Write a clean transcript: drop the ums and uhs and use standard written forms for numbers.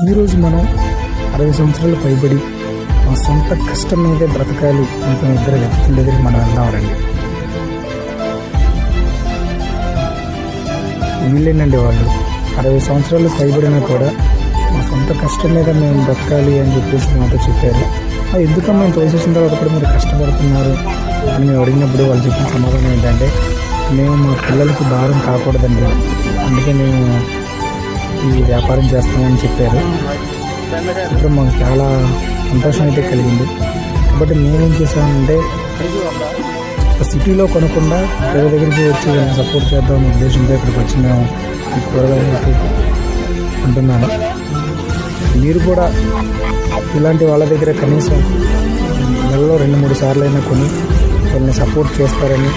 ఈరోజు మనం 60 సంవత్సరాలు పైబడి మా సొంత కష్టం మీదే బ్రతకాలి అనుకునే ఇద్దరు వ్యక్తుల దగ్గరికి మనం వెళ్దాం రండి. వీళ్ళేనండి వాళ్ళు 60 సంవత్సరాలు పైబడినా కూడా మా సొంత కష్టం మీద మేము బ్రతకాలి అని చెప్పేసి మాతో చెప్పారు. ఎందుకమ్మా మేము తోసేసిన తర్వాత కూడా మీరు కష్టపడుతున్నారు అని మేము అడిగినప్పుడు వాళ్ళు చెప్పిన సమాధానం ఏంటంటే, మేము మా పిల్లలకి భారం కాకూడదండి, అందుకే మేము ఈ వ్యాపారం చేస్తామని చెప్పారు. ఇప్పుడు మాకు చాలా సంతోషం అయితే కలిగింది. కాబట్టి మేమేం చేసామంటే సిటీలో కొనకుండా పేద దగ్గరికి వచ్చి వాళ్ళని సపోర్ట్ చేద్దామనే ఉద్దేశంతో ఇక్కడికి వచ్చి మేము ఈ కూరగాయలు అంటున్నాను. మీరు కూడా ఇలాంటి వాళ్ళ దగ్గర కనీసం నెలలో 2-3 సార్లు అయినా కొని వాళ్ళని సపోర్ట్ చేస్తారని